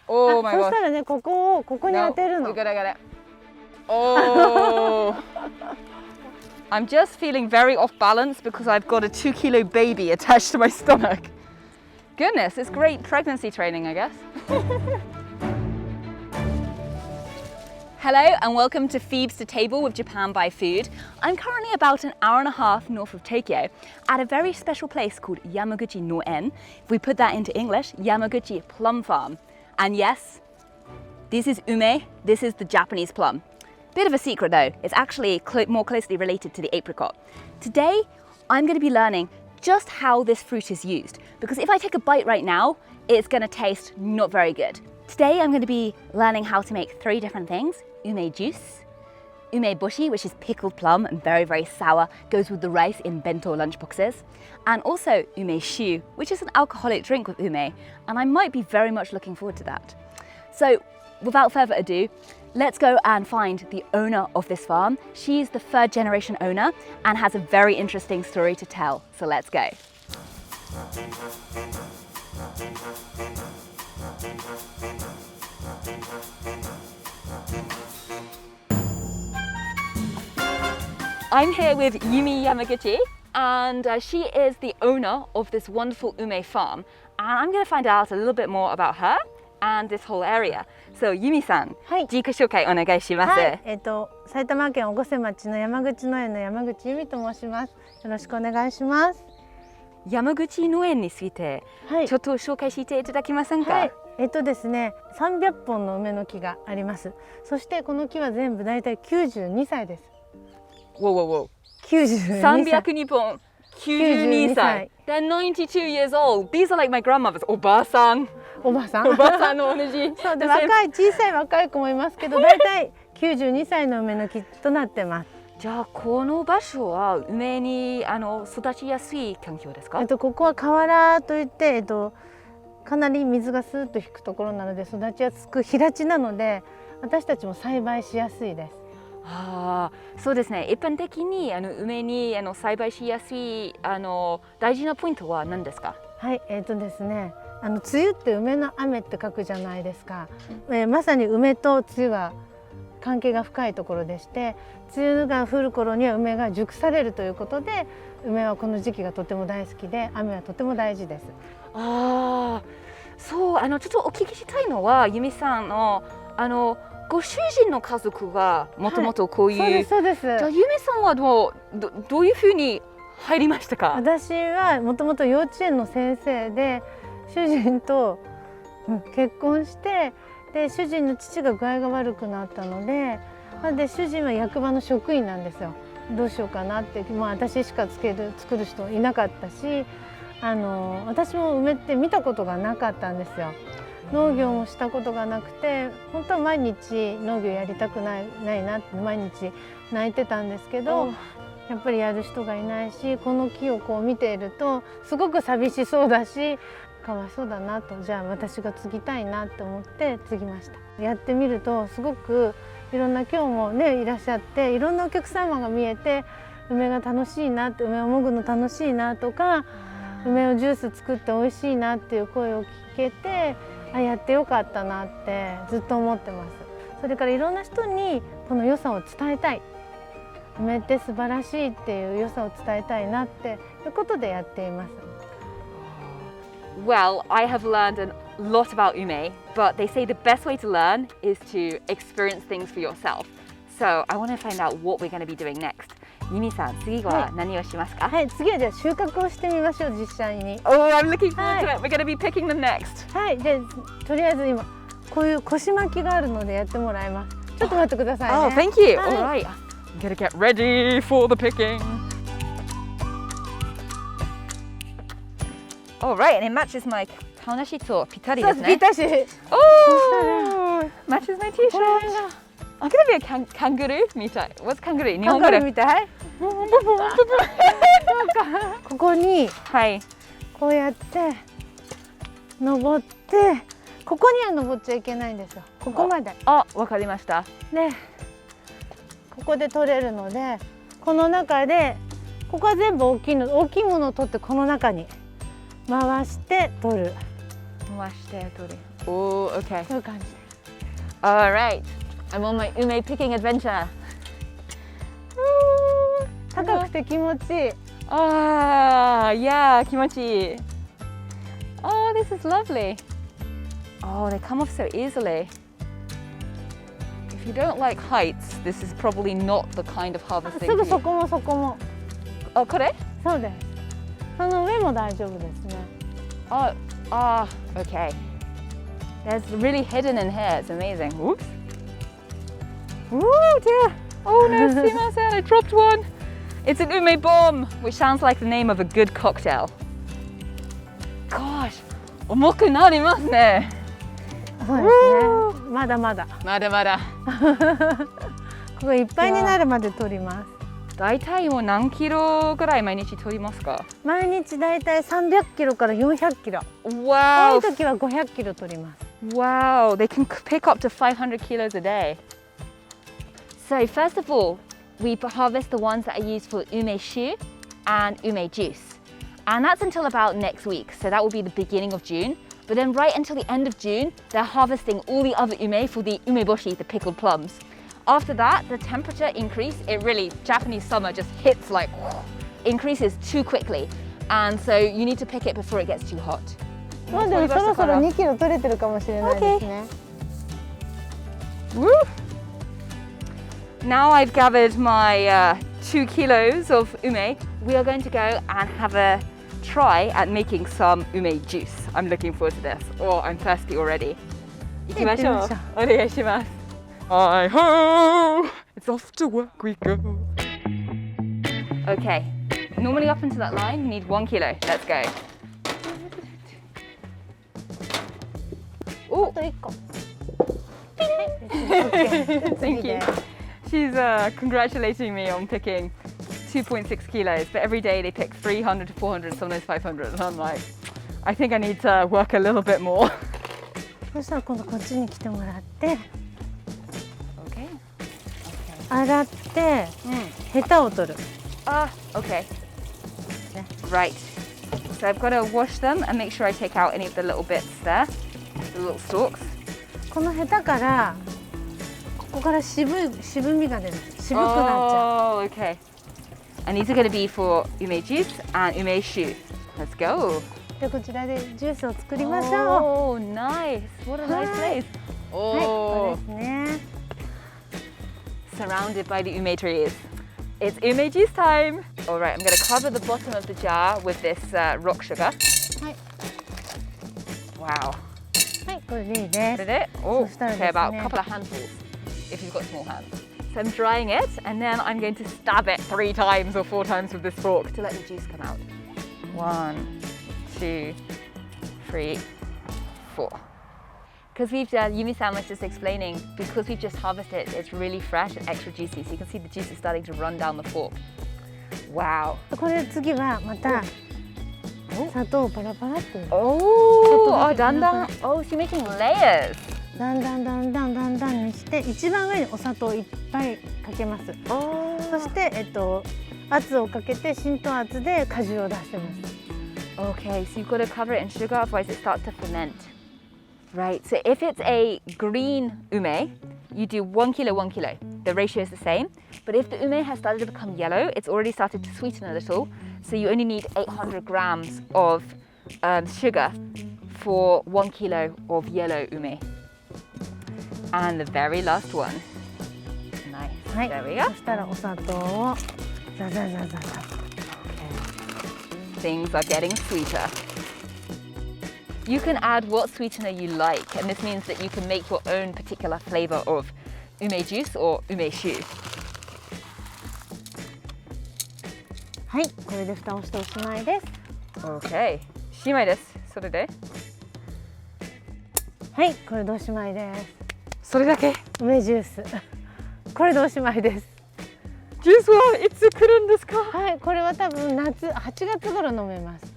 Oh my そ god. したらね、ここに当てる No, の。 we gotta get it. Oh. I'm just feeling very off balance because I've got a 2-kilo baby attached to my stomach. Goodness, it's great pregnancy training, I guess. Hello and welcome to Phoebe's to Table with Japan by Food. I'm currently about an hour and a half north of Tokyo at a very special place called Yamaguchi no En. If we put that into English, Yamaguchi Plum Farm. And yes, this is ume, this is the Japanese plum. Bit of a secret though, it's actually more closely related to the apricot. Today, I'm going to be learning just how this fruit is used, because if I take a bite right now, it's going to taste not very good. Today, I'm going to be learning how to make 3 different things. Ume juice, Umeboshi, which is pickled plum and very, very sour, goes with the rice in bento lunchboxes, and also Umeshu, which is an alcoholic drink with ume, and I might be very much looking forward to that. So, without further ado, let's go and find the owner of this farm. She's the 3rd generation owner and has a very interesting story to tell, so let's go. I'm here with Yumi Yamaguchi, and she is the owner of this wonderful ume farm, and I'm going to find out a little bit more about her and this whole area. So Yumi-san, 自己紹介お願いします。はい、埼玉県越生町の山口農園の山口由美と申します。よろしくお願いします。山口農園について、ちょっと紹介していただけませんか？はい、ですね、300本の梅の木があります。そしてこの木は全部だいたい92歳です。Whoa. 92歳。302本、92歳。They're 92 years old. These are like my grandmothers. おばあさん。おばあさん。おばあさんの同じ。そうで、小さい若い子もいますけど、だいたい92歳の梅の木となってます。じゃあこの場所は梅に育ちやすい環境ですか？ここは河原といって、かなり水がスーッと引くところなので育ちやすく平地なので、私たちも栽培しやすいです。ああ、そうですね。一般的に梅に栽培しやすい大事なポイントは何ですか？はい、ですね、梅雨って梅の雨って書くじゃないですか。まさに梅と梅雨は関係が深いところでして、梅雨が降る頃には梅が熟されるということで、梅はこの時期がとても大好きで、雨はとても大事です。ああ、そう、ちょっとお聞きしたいのは、由美さんのご主人の家族がもともとこういう、はい、そうです。じゃあ由美さんはどういうふうに入りましたか？私はもともと幼稚園の先生で、主人と結婚して、で主人の父が具合が悪くなったので、主人は役場の職員なんですよ。どうしようかなって、私しか作る人いなかったし、私も梅って見たことがなかったんですよ。農業もしたことがなくて、本当は毎日農業やりたくないなって毎日泣いてたんですけど、やっぱりやる人がいないし、この木をこう見ているとすごく寂しそうだし、かわいそうだなと、じゃあ私が継ぎたいなと思って継ぎました。やってみるとすごくいろんな、今日もねいらっしゃって、いろんなお客様が見えて、梅が楽しいなって、梅をもぐの楽しいなとか、梅をジュース作って美味しいなっていう声を聞けて、やってよかったなってずっと思ってます。それからいろんな人にこの良さを伝えたい、梅って素晴らしいっていう良さを伝えたいなっていうことでやっています。Well, I have learned a lot about ume, but they say the best way to learn is to experience things for yourself. So I want to find out what we're going to be doing next. ユミさん、次は何をしますか？はい、次はじゃあ収穫をしてみましょう、実際に。Oh, I'm looking forward to it. We're going to be picking them next. はい、でとりあえず今こういう腰巻きがあるのでやってもらいます。ちょっと待ってくださいね。Oh, thank you. All right. I'm going to get ready for the picking. All right, and it matches my 顔なしとぴったりですね。ぴったし。Oh, matches my T-shirt. I'm gonna be a kangaroo みたい。What's kangaroo? 日本語で。みたい。ここに、はい、こうやって登って、ここには登っちゃいけないんですよ。ここまで。あ、わかりました。で、ここで取れるので、この中で、ここは全部大きいものを取ってこの中に回して取る。Oh, okay. そういう感じ。 All right. I'm on my ume picking adventure. Woo! 高くて気持ちいい。 Ah, yeah, kimochi. Oh, this is lovely. Oh, they come off so easily. If you don't like heights, this is probably not the kind of あ、 harvesting. すぐそこもそこも。 Oh, これ? そうです。その上も大丈夫ですね。 Oh, okay. There's really hidden in here. It's amazing. Whoops. Ooh, dear. Oh no, sumimasen, I dropped one. It's an ume bomb, which sounds like the name of a good cocktail. Gosh, 重くなりますね。そうですね。まだまだ。まだまだ。ここいっぱいになるまで取ります。だいたいもう何キロぐらい毎日取りますか？毎日だいたい300キロから400キロ。多 Wow. い時は500キロ取ります。 Wow, they can pick up to 500 kilos a day. So first of all, we harvest the ones that are used for umeshu and ume juice. And that's until about next week, so that will be the beginning of June. But then right until the end of June, they're harvesting all the other ume for the umeboshi, the pickled plums. After that, the temperature increase, Japanese summer just hits like, increases too quickly. And so you need to pick it before it gets too hot. まあでもそろそろ2キロ取れてるかもしれないですね。 Woo! Now I've gathered my 2 kilos of ume, we are going to go and have a try at making some ume juice. I'm looking forward to this. Oh, I'm thirsty already. 行きましょう。お願いします。Hi-ho! It's off to work we go. Okay, normally up into that line you need 1 kilo. Let's go. あと1個。Thank you. She's congratulating me on picking 2.6 kilos, but every day they pick 300 to 400, sometimes 500, and I'm like, I think I need to work a little bit more. そしたら今度こっちに来てもらって、 Okay. 洗って、ヘタを取る。 Ah, okay. Right. So I've got to wash them and make sure I take out any of the little bits there, the little stalks. このヘタからここから渋みが出る。渋くなっちゃう。 Oh, okay. And these are going to be for ume juice and umeshu. Let's go. でこちらでジュースを作りましょう。 Oh, nice. What a nice place. はい、こ Oh, れですね。 surrounded by the ume trees. It's ume juice time. All right, I'm going to cover the bottom of the jar with this rock sugar. はい。 Wow. はい、これでいいです。 Did it? Oh, そしたらです okay, about a ね。 couple of handfuls if you've got small hands. So I'm drying it and then I'm going to stab it 3 times or 4 times with this fork to let the juice come out. 1, 2, 3, 4. Because Yumi-san was just explaining, because we've just harvested it, it's really fresh and extra juicy. So you can see the juice is starting to run down the fork. Wow. これ次はまた砂糖をパラパラって。 Oh, dandan. Oh, so you're making layers. だんだんにして一番上にお砂糖をいっぱいかけます。そして圧をかけて浸透圧で果汁を出してます。 Okay, so you've got to cover it in sugar, otherwise it starts to ferment. Right, so if it's a green ume, you do 1 kilo, 1 kilo. The ratio is the same. But if the ume has started to become yellow, it's already started to sweeten a little. So you only need 800 grams of sugar for 1 kilo of yellow ume. And the very last one. Nice. はい。 There we go. そしたらお砂糖をザザザザザ。 Things are getting sweeter. You can add what sweetener you like, and this means that you can make your own particular flavor of ume juice or umeshu. はい、これで蓋をしておしまいです。 Okay. しまいです。それで？はい、これでおしまいです。それだけ？梅ジュース。これでおしまいです。ジュースはいつ来るんですか？はい、これは多分夏8月頃飲めます。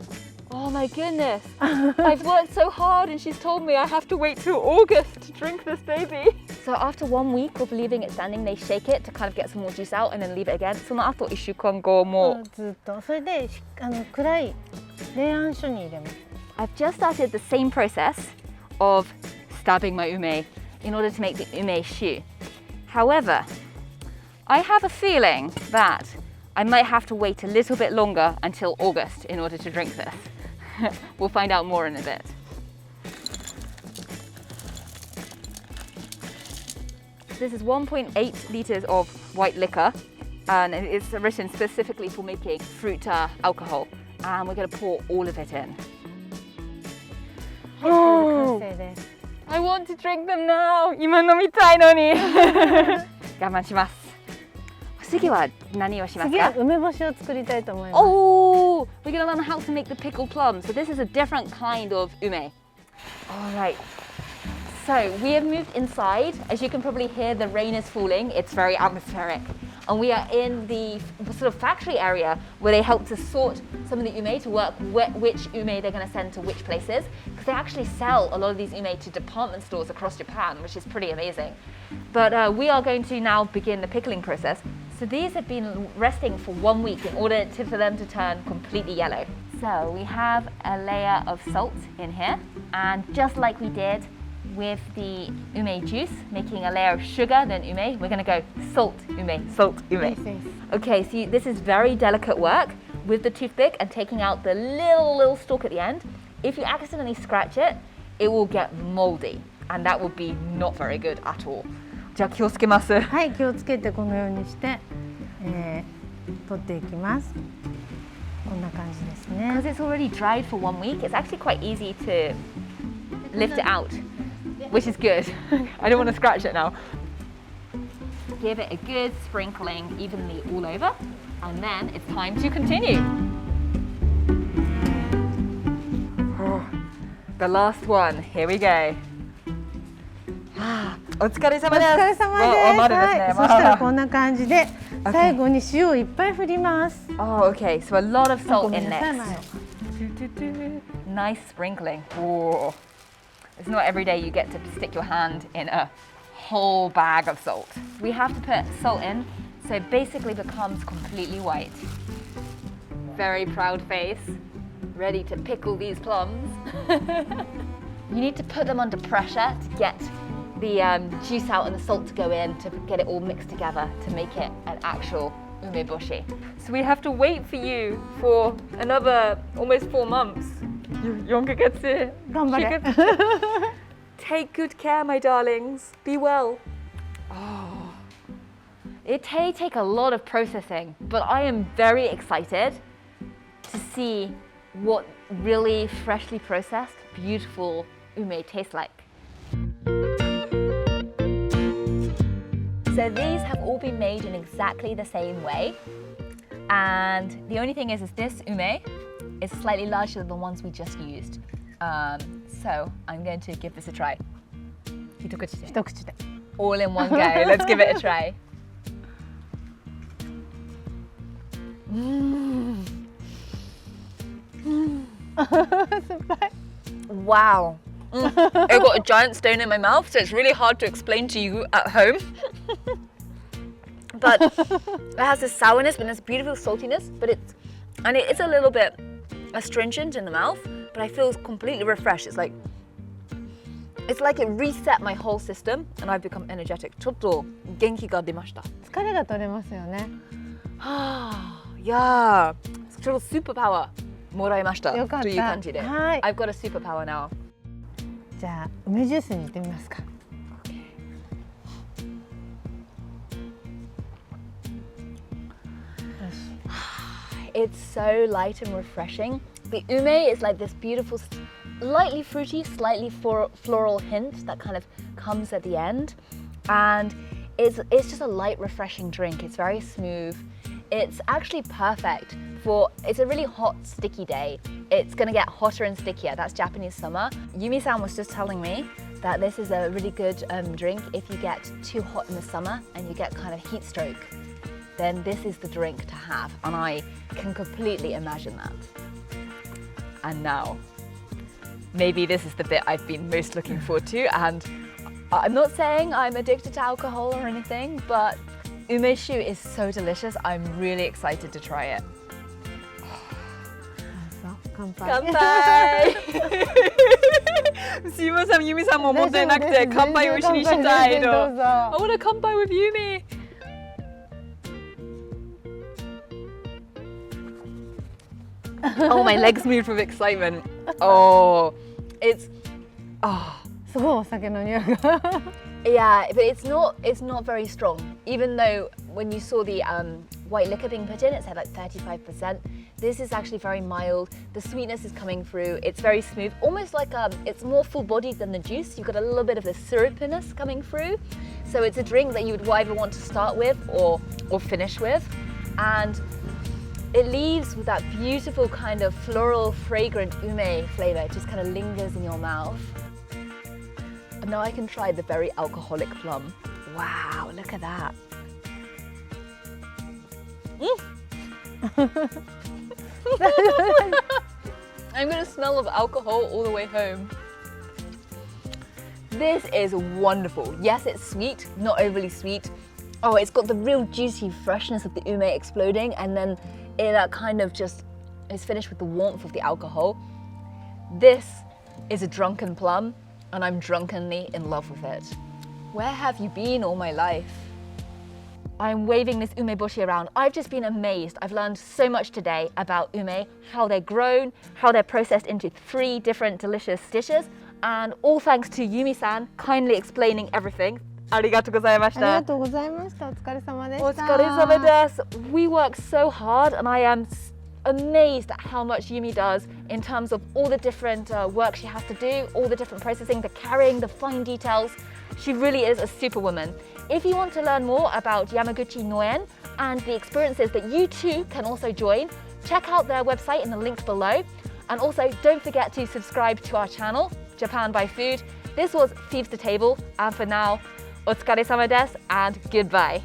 Oh my goodness. I've worked so hard and she's told me I have to wait till August to drink this baby. So after 1 week of leaving it standing, they shake it to kind of get some more juice out and then leave it again. その後1週間後もずっとそれで暗い冷暗所に入れます。I've just started the same process of stabbing my ume in order to make the umeshu. However, I have a feeling that I might have to wait a little bit longer until August in order to drink this. We'll find out more in a bit. This is 1.8 liters of white liquor, and it's written specifically for making fruit alcohol. And we're going to pour all of it in. Oh, I want to drink them now. 今飲みたいのに。我慢します。次は何をしますか？次は梅干しを作りたいと思います。Oh, we're going to learn how to make the pickled plums. So this is a different kind of ume. All right. So we have moved inside. As you can probably hear, the rain is falling. It's very atmospheric. And we are in the sort of factory area where they help to sort some of the ume to work which ume they're going to send to which places. Because they actually sell a lot of these ume to department stores across Japan, which is pretty amazing. But we are going to now begin the pickling process. So these have been resting for 1 week in order for them to turn completely yellow. So we have a layer of salt in here. And just like we did with the ume juice, making a layer of sugar, then ume, we're going to go salt, ume, salt, ume. Yes, yes. Okay, so this is very delicate work with the toothpick and taking out the little stalk at the end. If you accidentally scratch it, it will get moldy, and that would be not very good at all. じゃあ気をつけます。はい、気をつけてこのようにして、取っていきます。こんな感じですね。 Because it's already dried for 1 week, it's actually quite easy to lift it out, which is good. I don't want to scratch it now. Give it a good sprinkling evenly all over, and then it's time to continue. Oh, the last one, here we go. お疲れ様です。お疲れ様です。はい、そしたらこんな感じで、最後に塩をいっぱい振ります。Oh, okay. So a lot of salt in next. Nice sprinkling. Oh. It's not every day you get to stick your hand in a whole bag of salt. We have to put salt in, so it basically becomes completely white. Very proud face, ready to pickle these plums. You need to put them under pressure to get the juice out and the salt to go in, to get it all mixed together to make it an actual umeboshi. So we have to wait for you for another almost 4 months.頑張れ。Take good care, my darlings. Be well. Oh. It may take a lot of processing, but I am very excited to see what really freshly processed, beautiful ume tastes like. So these have all been made in exactly the same way. And the only thing is this ume is slightly larger than the ones we just used. So I'm going to give this a try. 一口で。一口で。 All in one go. Let's give it a try. Wow. I got a giant stone in my mouth, so it's really hard to explain to you at home. But it has this sourness, but it's beautiful saltiness, but it is a little bit astringent in the mouth, but I feel completely refreshed. It's like it reset my whole system and I've become energetic. ちょっと元気が出ました。疲れが取れますよね。Yeah. ちょっとスーパーパワーもらいました。よかった。という感じで。はい。 I've got a superpower now. じゃあ梅ジュースに行ってみますか。It's so light and refreshing. The ume is like this beautiful, lightly fruity, slightly floral hint that kind of comes at the end. And it's just a light, refreshing drink. It's very smooth. It's actually perfect for, it's a really hot, sticky day. It's gonna get hotter and stickier. That's Japanese summer. Yumi-san was just telling me that this is a really good drink if you get too hot in the summer and you get kind of heat stroke. Then this is the drink to have, and I can completely imagine that. And now, maybe this is the bit I've been most looking forward to, and I'm not saying I'm addicted to alcohol or anything, but umeshu is so delicious. I'm really excited to try it. 乾杯。乾杯すいません、ユミさんも持ってなくて乾杯を一緒にしたいの。どうぞ。 I want to 乾杯 with Yumi. Oh, my legs moved with excitement. Oh, it's oh. すごいお酒の匂いが。Yeah, but it's not very strong. Even though when you saw the white liquor being put in, it said like 35%. This is actually very mild. The sweetness is coming through. It's very smooth, almost like it's more full-bodied than the juice. You've got a little bit of the syrupiness coming through. So it's a drink that you would either want to start with or finish with. And it leaves with that beautiful kind of floral, fragrant ume flavor. It just kind of lingers in your mouth. And now I can try the very alcoholic plum. Wow, look at that. I'm gonna smell of alcohol all the way home. This is wonderful. Yes, it's sweet, not overly sweet. Oh, it's got the real juicy freshness of the ume exploding, and then it kind of just is finished with the warmth of the alcohol. This is a drunken plum, and I'm drunkenly in love with it. Where have you been all my life? I'm waving this umeboshi around. I've just been amazed. I've learned so much today about ume, how they're grown, how they're processed into 3 different delicious dishes, and all thanks to Yumi-san kindly explaining everything. ありがとうございました。ありがとうございました。お疲れ様でした。お疲れ様です。We work so hard, and I am amazed at how much Yumi does in terms of all the different work she has to do, all the different processing, the carrying, the fine details. She really is a superwoman. If you want to learn more about Yamaguchi Noen and the experiences that you too can also join, check out their website in the link below. And also don't forget to subscribe to our channel, Japan by Food. This was Phoebe's the Table, and for now, お疲れ様です and goodbye.